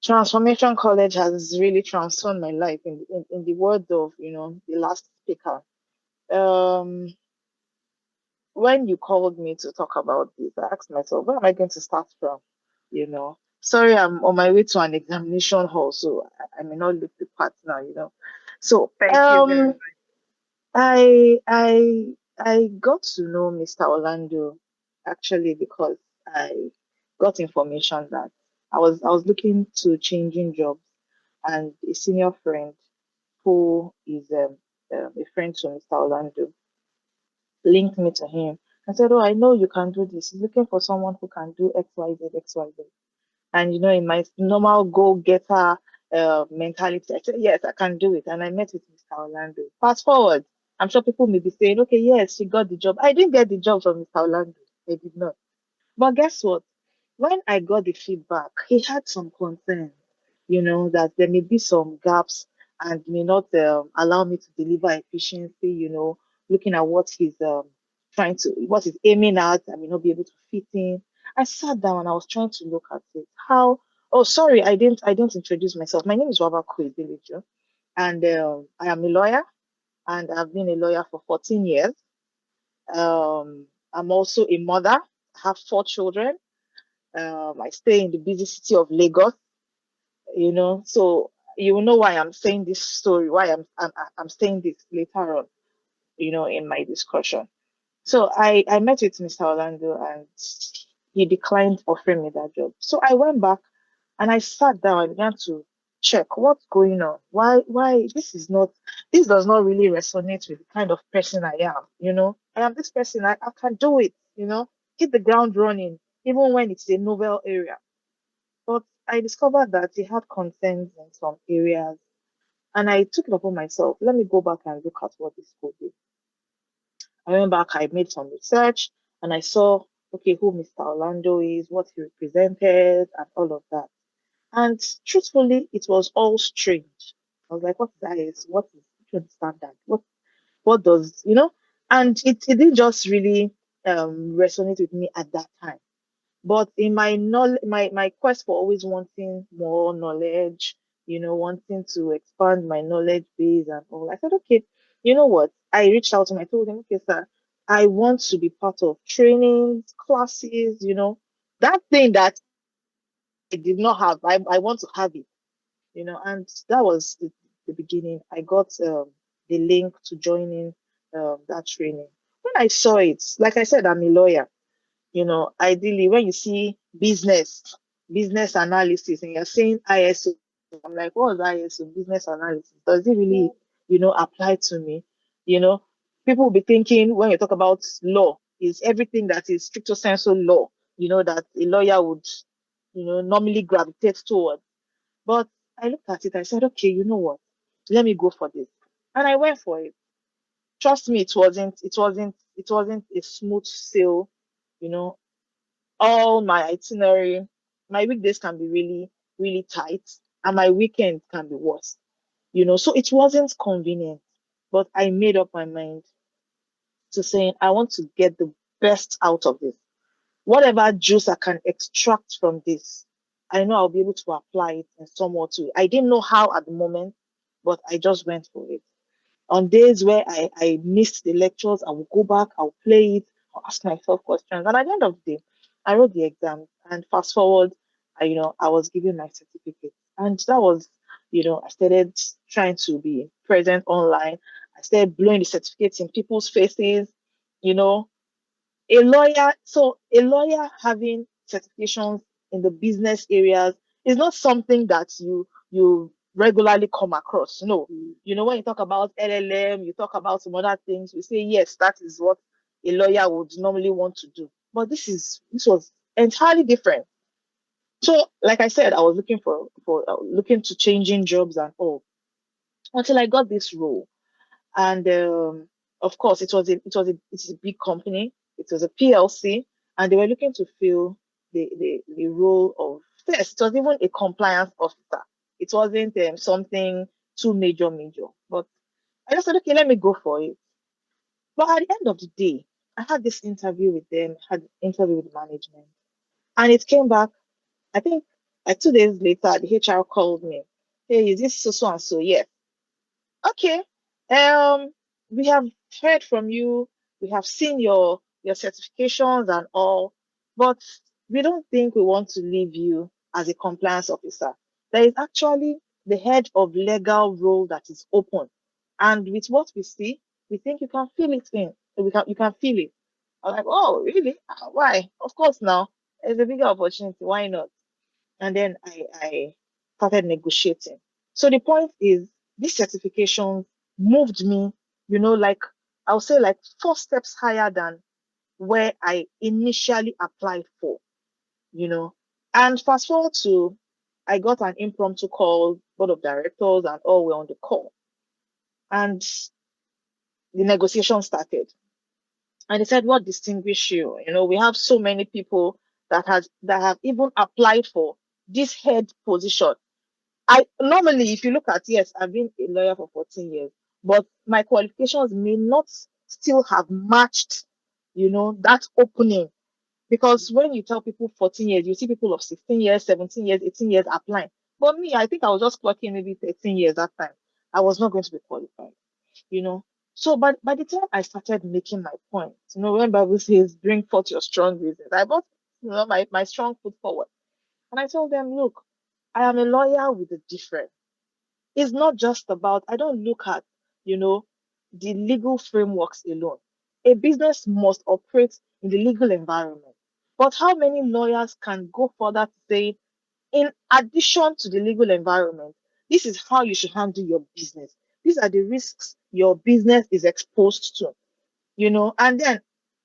Transformation College has really transformed my life in the word of, the last speaker. Um, when you called me to talk about this, I asked myself, where am I going to start from? Sorry, I'm on my way to an examination hall, so I may not look the part now, So, Thank you very much. I got to know Mr. Orlando actually because I got information that I was looking to changing jobs, and a senior friend who is a friend to Mr. Orlando linked me to him and said, "Oh, I know you can do this. He's looking for someone who can do X, Y, Z, X, Y, Z." And in my normal go-getter mentality, I said, "Yes, I can do it." And I met with Mr. Orlando. Fast forward, I'm sure people may be saying, "Okay, yes, she got the job." I didn't get the job from Mr. Orlando. I did not. But guess what? When I got the feedback, he had some concern, that there may be some gaps and may not allow me to deliver efficiency, looking at what he's aiming at, I may not be able to fit in. I sat down and I was trying to look at it. Oh, sorry, I didn't introduce myself. My name is Nwabuaku Ebeleju, and I am a lawyer, and I've been a lawyer for 14 years. I'm also a mother. I have 4 children. I stay in the busy city of Lagos, so you will know why I'm saying this story, why I'm saying this later on, in my discussion. So I met with Mr. Orlando, and he declined offering me that job. So I went back and I sat down. I began to check what's going on. Why this does not really resonate with the kind of person I am. I am this person. I can do it. Hit the ground running, even when it's a novel area. But I discovered that he had concerns in some areas, and I took it upon myself. Let me go back and look at what this school did. I went back, I made some research, and I saw, okay, who Mr. Orlando is, what he represented, and all of that. And truthfully, it was all strange. I was like, what that is? What is, I don't understand that? What does, And it didn't just really resonate with me at that time. But in my knowledge, my quest for always wanting more knowledge, wanting to expand my knowledge base and all, I said, okay, you know what? I reached out to him. I told him, okay, sir, I want to be part of trainings, classes, that thing that I did not have. I want to have it, and that was the beginning. I got the link to joining that training. When I saw it, like I said, I'm a lawyer. Ideally, when you see business analysis, and you're saying ISO, I'm like, what is ISO? Business analysis. Does it really, apply to me? You know, People will be thinking when you talk about law, is everything that is stricto sensu law, that a lawyer would, normally gravitate towards. But I looked at it, I said, okay, you know what? Let me go for this. And I went for it. Trust me, it wasn't a smooth sail, you know, all my itinerary, my weekdays can be really, really tight, and my weekend can be worse. So it wasn't convenient, but I made up my mind to saying I want to get the best out of this. Whatever juice I can extract from this, I know I'll be able to apply it in somewhat way. I didn't know how at the moment, but I just went for it. On days where I missed the lectures, I will go back, I'll play it, I'll ask myself questions. And at the end of the day, I wrote the exam, and fast forward, I was given my certificate. And that was, I started trying to be present online. I started blowing the certificates in people's faces, you know. A lawyer having certifications in the business areas is not something that you regularly come across. No, when you talk about LLM, you talk about some other things, we say yes, that is what a lawyer would normally want to do. But this was entirely different. So, like I said, I was looking to changing jobs and all until I got this role. And of course, it's a big company. It was a PLC, and they were looking to fill the role of, yes, it was even a compliance officer. It wasn't something too major, but I just said, okay, let me go for it. But at the end of the day, I had this interview with them, had an interview with management, and it came back. I think Like 2 days later, the HR called me. Hey, is this so so and so? Yes. Okay. We have heard from you. We have seen your certifications and all, but we don't think we want to leave you as a compliance officer. There is actually the head of legal role that is open. And with what we see, we think you can fill it in. You can feel it. I'm like, oh, really? Why? Of course now. It's a bigger opportunity. Why not? And then I started negotiating. So the point is, these certifications moved me, like I would say like 4 steps higher than where I initially applied for, you know. And fast forward to I got an impromptu call, board of directors and all were on the call. And the negotiation started. And they said, what distinguishes you? We have so many people that have even applied for this head position. I normally, if you look at, yes, I've been a lawyer for 14 years, but my qualifications may not still have matched, that opening. Because when you tell people 14 years, you see people of 16 years, 17 years, 18 years applying. But me, I think I was just clocking maybe 13 years that time. I was not going to be qualified, you know. So, but by the time I started making my point, when Bible says, bring forth your strong reasons, I brought, my strong foot forward. And I told them, look, I am a lawyer with a difference. It's not just about, I don't look at, the legal frameworks alone. A business must operate in the legal environment. But how many lawyers can go further to say, in addition to the legal environment, this is how you should handle your business. These are the risks your business is exposed to, and then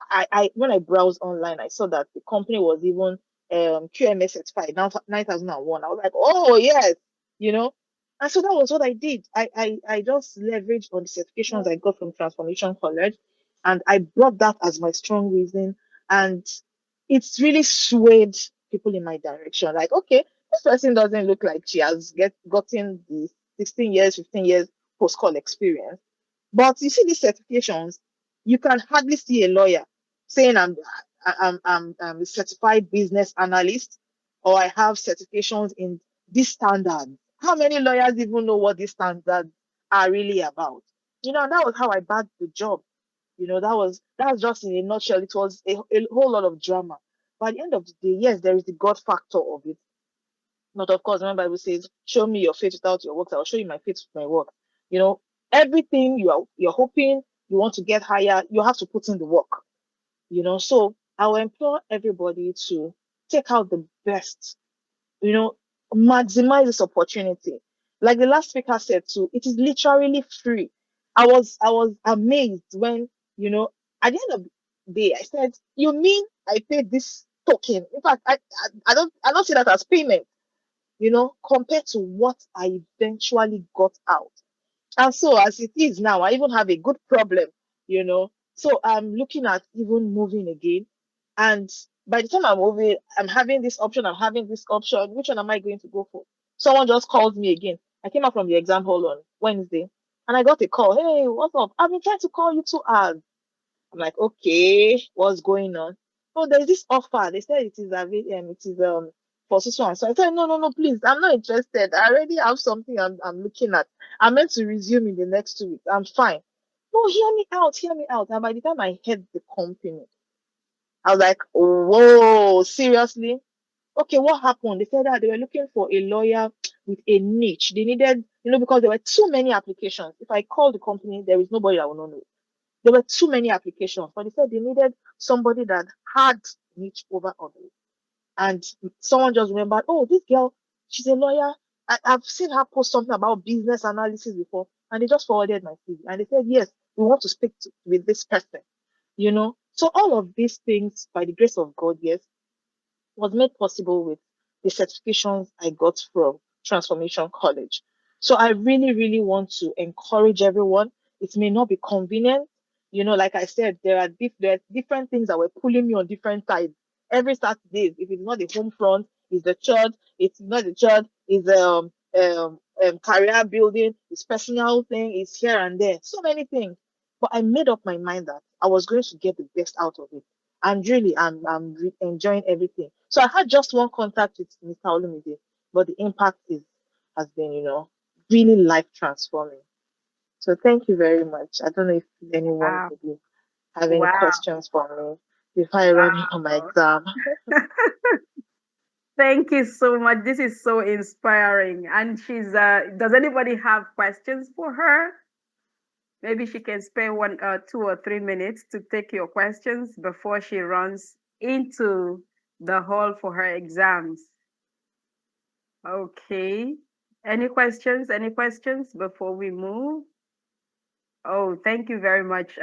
I when I browsed online, I saw that the company was even QMS certified now 9001. I was like, oh yes, you know. And so that was what I did. I just leveraged on the certifications I got from Transformation College, and I brought that as my strong reason, and it's really swayed people in my direction. Like, okay, this person doesn't look like she has gotten the 16 years, 15 years post call experience, but you see these certifications, you can hardly see a lawyer saying I'm a certified business analyst or I have certifications in this standard. How many lawyers even know what these standards are really about? And that was how I bagged the job. That's just in a nutshell. It was a whole lot of drama. But at the end of the day, yes, there is the God factor of it. Not, of course, remember, Bible says, show me your faith without your works. I'll show you my faith with my work. You know, everything you're hoping you want to get higher, you have to put in the work. So I will implore everybody to take out the best, you know, maximize this opportunity. Like the last speaker said too, it is literally free. I was amazed when, at the end of the day, I said, you mean I paid this token? In fact, I don't see that as payment, compared to what I eventually got out. And so as it is now, I even have a good problem, you know. So I'm looking at even moving again. And by the time I'm moving, I'm having this option, I'm having this option. Which one am I going to go for? Someone just called me again. I came out from the exam hall on Wednesday and I got a call. Hey, what's up? I've been trying to call you 2 hours. I'm like, okay, what's going on? Oh, there's this offer. They said it is for so and so. I said, no, no, no, please, I'm not interested. I already have something I'm looking at. I'm meant to resume in the next 2 weeks. I'm fine. No, hear me out, hear me out. And by the time I heard the company, I was like, whoa, seriously? Okay, what happened? They said that they were looking for a lawyer with a niche. They needed, because there were too many applications. If I call the company, there is nobody that will not know. There were too many applications, but they said they needed somebody that had niche over others. And someone just remembered, oh, this girl, she's a lawyer. I've seen her post something about business analysis before, and they just forwarded my CV. And they said, yes, we want to speak with this person. So all of these things, by the grace of God, yes, was made possible with the certifications I got from Transformation College. So I really, really want to encourage everyone. It may not be convenient. Like I said, there are different things that were pulling me on different sides. Every Saturday, if it's not the home front, it's the church. It's not the church, it's career building, it's personal thing, it's here and there. So many things. But I made up my mind that I was going to get the best out of it. And really, I'm enjoying everything. So I had just one contact with Mr. Olumide. but the impact has been, really life transforming. So thank you very much. I don't know if anyone Wow. will be having Wow. questions for me before I run into my Wow. exam. Thank you so much. This is so inspiring. And she's does anybody have questions for her? Maybe she can spare 2 or 3 minutes to take your questions before she runs into the hall for her exams. Okay. Any questions? Any questions before we move? Oh, thank you very much,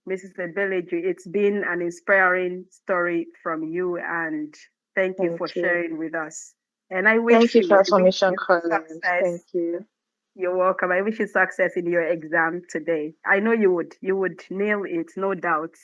Mrs. Ebeleju. It's been an inspiring story from you, and thank you for Thank you. sharing with us. And I Thank wish you, you, I wish Transformation you College. Thank success. you. You're welcome. I wish you success in your exam today. I know you would. You would nail it, no doubt.